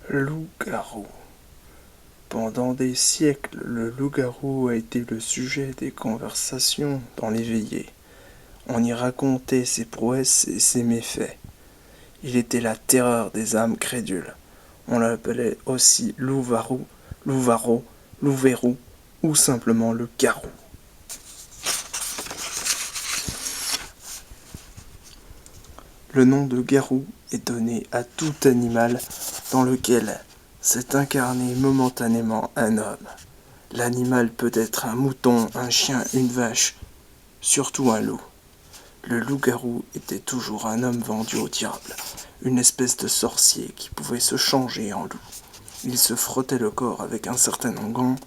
Loup-garou. Pendant des siècles, le loup-garou a été le sujet des conversations dans les veillées. On y racontait ses prouesses et ses méfaits. Il était la terreur des âmes crédules. On l'appelait aussi loup-varou, loup-varot, loup-verrou ou simplement le garou. Le nom de garou est donné à tout animal dans lequel s'est incarné momentanément un homme. L'animal peut être un mouton, un chien, une vache, surtout un loup. Le loup-garou était toujours un homme vendu au diable, une espèce de sorcier qui pouvait se changer en loup. Il se frottait le corps avec un certain onguent,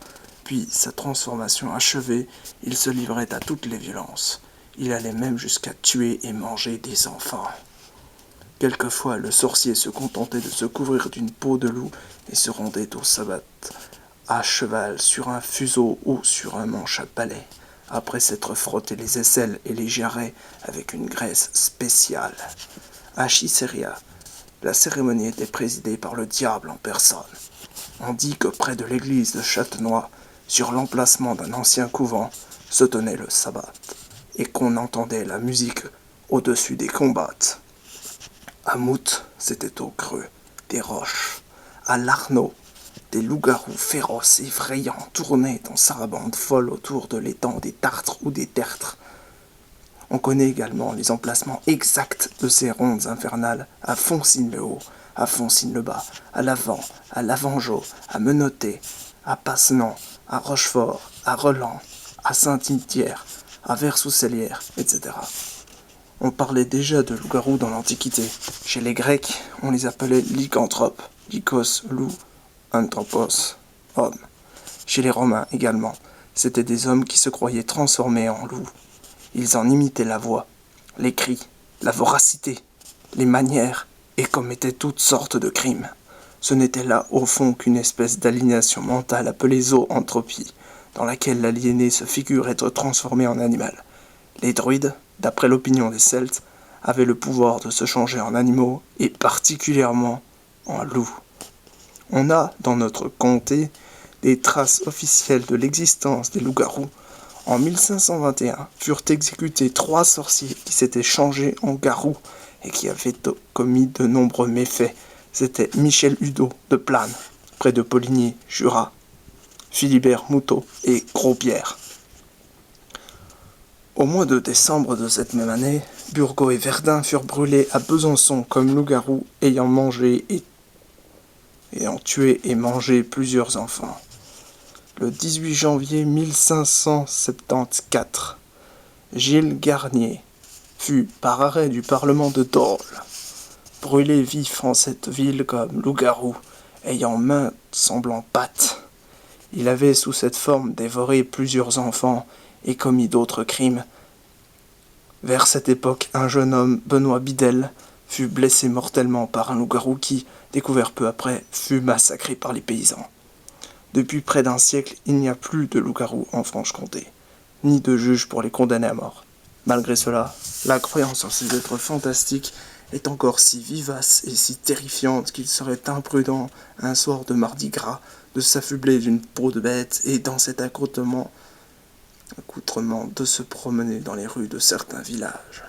puis, sa transformation achevée, il se livrait à toutes les violences. Il allait même jusqu'à tuer et manger des enfants. Quelquefois, le sorcier se contentait de se couvrir d'une peau de loup et se rendait au sabbat à cheval sur un fuseau ou sur un manche à balai, après s'être frotté les aisselles et les jarrets avec une graisse spéciale. À Chiseria, la cérémonie était présidée par le diable en personne. On dit que près de l'église de Châtenois, sur l'emplacement d'un ancien couvent, se tenait le sabbat, et qu'on entendait la musique au-dessus des combats. À Mout, c'était au creux des roches. À l'Arnaud, des loups-garous féroces et effrayants tournaient en sarabande folle autour de l'étang des Tartres ou des Tertres. On connaît également les emplacements exacts de ces rondes infernales à Foncine-le-Haut, à Foncine-le-Bas, à l'Avent, à l'Avengeau, à Menottet, à Passenant, à Rochefort, à Relan, à Saint-Ynière, à Vers-sous-Cellière, etc. On parlait déjà de loups-garous dans l'Antiquité. Chez les Grecs, on les appelait lycanthropes, lykos, loup, anthropos, homme. Chez les Romains également, c'étaient des hommes qui se croyaient transformés en loups. Ils en imitaient la voix, les cris, la voracité, les manières, et commettaient toutes sortes de crimes. Ce n'était là au fond qu'une espèce d'aliénation mentale appelée zoanthropie, dans laquelle l'aliéné se figure être transformé en animal. Les druides, d'après l'opinion des Celtes, avaient le pouvoir de se changer en animaux, et particulièrement en loups. On a, dans notre comté, des traces officielles de l'existence des loups-garous. En 1521, furent exécutés 3 sorciers qui s'étaient changés en garous et qui avaient commis de nombreux méfaits. C'étaient Michel Hudot de Plane, près de Poligny, Jura, Philibert Moutot et Gros-Pierre. Au mois de décembre de cette même année, Burgot et Verdun furent brûlés à Besançon comme loups-garous ayant tué et mangé plusieurs enfants. Le 18 janvier 1574, Gilles Garnier fut, par arrêt du Parlement de Dole, brûlé vif en cette ville comme loup-garou, ayant main semblant pattes. Il avait sous cette forme dévoré plusieurs enfants et commis d'autres crimes. Vers cette époque, un jeune homme, Benoît Bidel, fut blessé mortellement par un loup-garou qui, découvert peu après, fut massacré par les paysans. Depuis près d'un siècle, il n'y a plus de loup-garou en Franche-Comté, ni de juge pour les condamner à mort. Malgré cela, la croyance en ces êtres fantastiques est encore si vivace et si terrifiante qu'il serait imprudent, un soir de mardi gras, de s'affubler d'une peau de bête et, dans cet accoutrement, de se promener dans les rues de certains villages.